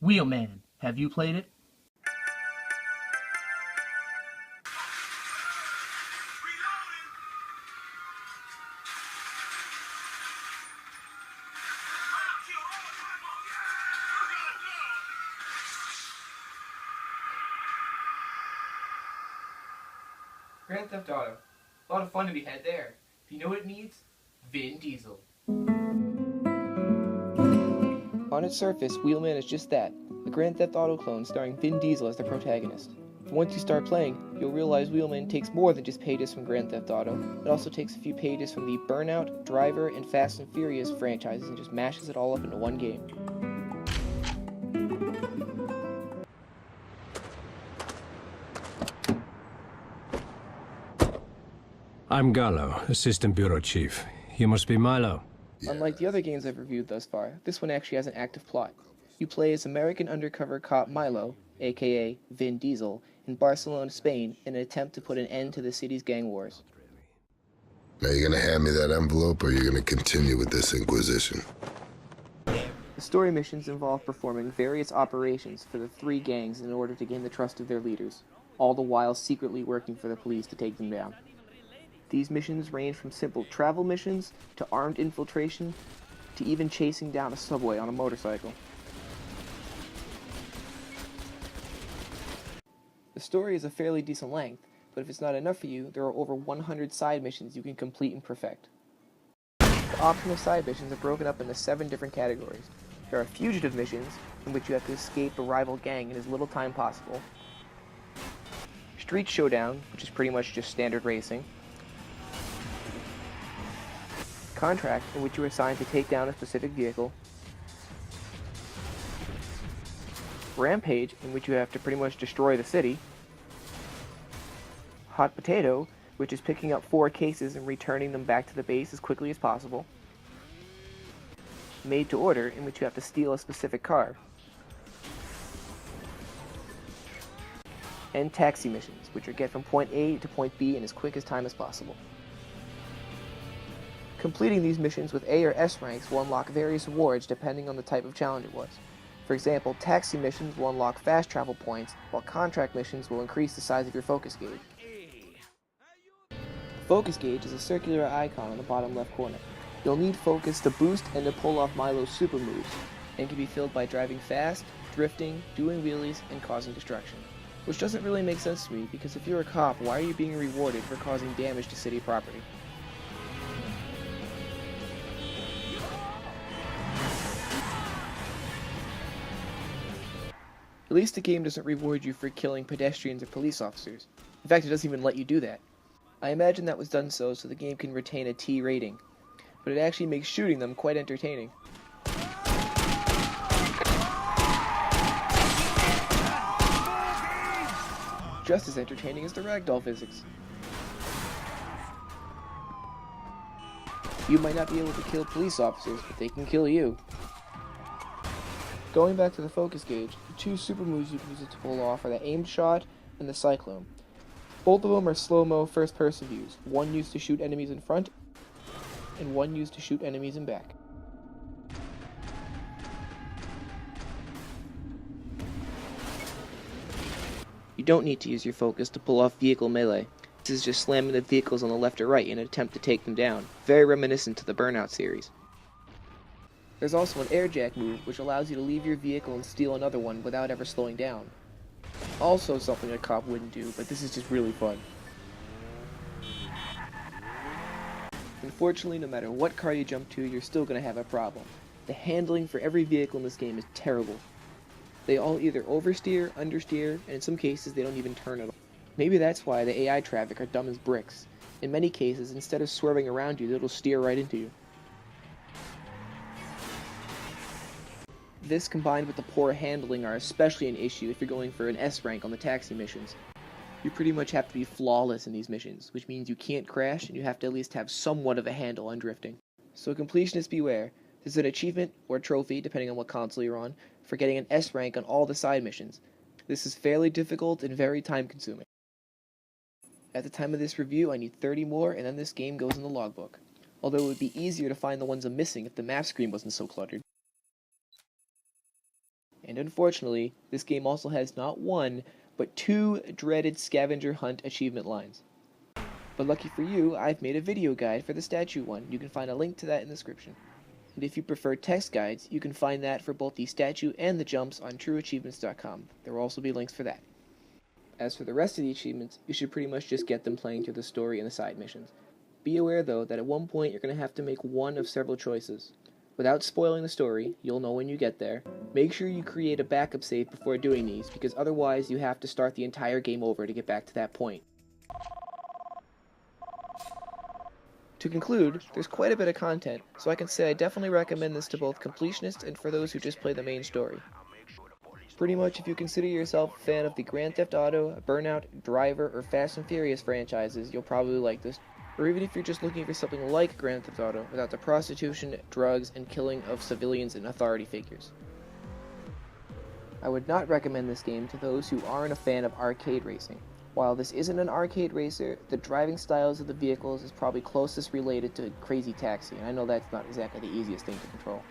Wheelman, have you played it? Grand Theft Auto. A lot of fun to be had there. If you know what it needs, Vin Diesel. On its surface, Wheelman is just that, a Grand Theft Auto clone starring Vin Diesel as the protagonist. But once you start playing, you'll realize Wheelman takes more than just pages from Grand Theft Auto. It also takes a few pages from the Burnout, Driver, and Fast and Furious franchises and just mashes it all up into one game. I'm Gallo, Assistant Bureau Chief. You must be Milo. Unlike the other games I've reviewed thus far, this one actually has an active plot. You play as American undercover cop Milo, aka Vin Diesel, in Barcelona, Spain, in an attempt to put an end to the city's gang wars. Now you're gonna hand me that envelope, or you're gonna continue with this inquisition? The story missions involve performing various operations for the three gangs in order to gain the trust of their leaders, all the while secretly working for the police to take them down. These missions range from simple travel missions to armed infiltration to even chasing down a subway on a motorcycle. The story is a fairly decent length, but if it's not enough for you, there are over 100 side missions you can complete and perfect. The optional side missions are broken up into 7 different categories. There are fugitive missions, in which you have to escape a rival gang in as little time possible. Street Showdown, which is pretty much just standard racing. Contract, in which you are assigned to take down a specific vehicle. Rampage, in which you have to pretty much destroy the city. Hot Potato, which is picking up 4 cases and returning them back to the base as quickly as possible. Made to Order, in which you have to steal a specific car. And Taxi missions, which are get from point A to point B in as quick as time as possible. Completing these missions with A or S ranks will unlock various rewards depending on the type of challenge it was. For example, taxi missions will unlock fast travel points, while contract missions will increase the size of your focus gauge. The focus gauge is a circular icon on the bottom left corner. You'll need focus to boost and to pull off Milo's super moves, and can be filled by driving fast, drifting, doing wheelies, and causing destruction. Which doesn't really make sense to me, because if you're a cop, why are you being rewarded for causing damage to city property? At least the game doesn't reward you for killing pedestrians or police officers. In fact, it doesn't even let you do that. I imagine that was done so the game can retain a T rating, but it actually makes shooting them quite entertaining. Just as entertaining as the ragdoll physics. You might not be able to kill police officers, but they can kill you. Going back to the focus gauge, the 2 super moves you can use it to pull off are the aimed shot and the cyclone. Both of them are slow-mo first-person views, one used to shoot enemies in front, and one used to shoot enemies in back. You don't need to use your focus to pull off vehicle melee. This is just slamming the vehicles on the left or right in an attempt to take them down, very reminiscent to the Burnout series. There's also an airjack move, which allows you to leave your vehicle and steal another one without ever slowing down. Also something a cop wouldn't do, but this is just really fun. Unfortunately, no matter what car you jump to, you're still going to have a problem. The handling for every vehicle in this game is terrible. They all either oversteer, understeer, and in some cases they don't even turn at all. Maybe that's why the AI traffic are dumb as bricks. In many cases, instead of swerving around you, it'll steer right into you. This combined with the poor handling are especially an issue if you're going for an S rank on the taxi missions. You pretty much have to be flawless in these missions, which means you can't crash and you have to at least have somewhat of a handle on drifting. So completionists beware. There's an achievement, or trophy, depending on what console you're on, for getting an S rank on all the side missions. This is fairly difficult and very time consuming. At the time of this review, I need 30 more and then this game goes in the logbook. Although it would be easier to find the ones I'm missing if the map screen wasn't so cluttered. And unfortunately, this game also has not one, but two dreaded scavenger hunt achievement lines. But lucky for you, I've made a video guide for the statue one. You can find a link to that in the description. And if you prefer text guides, you can find that for both the statue and the jumps on trueachievements.com. There will also be links for that. As for the rest of the achievements, you should pretty much just get them playing through the story and the side missions. Be aware though that at one point you're going to have to make one of several choices. Without spoiling the story, you'll know when you get there. Make sure you create a backup save before doing these, because otherwise you have to start the entire game over to get back to that point. To conclude, there's quite a bit of content, so I can say I definitely recommend this to both completionists and for those who just play the main story. Pretty much if you consider yourself a fan of the Grand Theft Auto, Burnout, Driver, or Fast and Furious franchises, you'll probably like this. Or even if you're just looking for something like Grand Theft Auto, without the prostitution, drugs, and killing of civilians and authority figures. I would not recommend this game to those who aren't a fan of arcade racing. While this isn't an arcade racer, the driving styles of the vehicles is probably closest related to Crazy Taxi, and I know that's not exactly the easiest thing to control.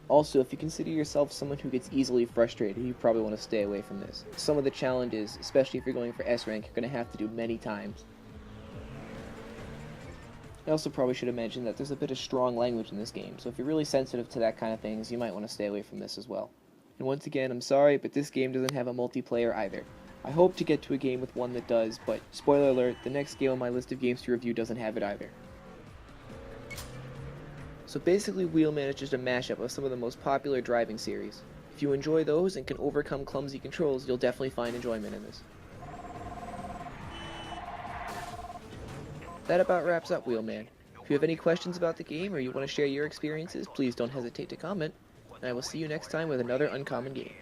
Also, if you consider yourself someone who gets easily frustrated, you probably want to stay away from this. Some of the challenges, especially if you're going for S rank, you're going to have to do many times. I also probably should have mentioned that there's a bit of strong language in this game, so if you're really sensitive to that kind of things, you might want to stay away from this as well. And once again, I'm sorry, but this game doesn't have a multiplayer either. I hope to get to a game with one that does, but spoiler alert, the next game on my list of games to review doesn't have it either. So basically, Wheelman is just a mashup of some of the most popular driving series. If you enjoy those and can overcome clumsy controls, you'll definitely find enjoyment in this. That about wraps up Wheelman. If you have any questions about the game or you want to share your experiences, please don't hesitate to comment, and I will see you next time with another uncommon game.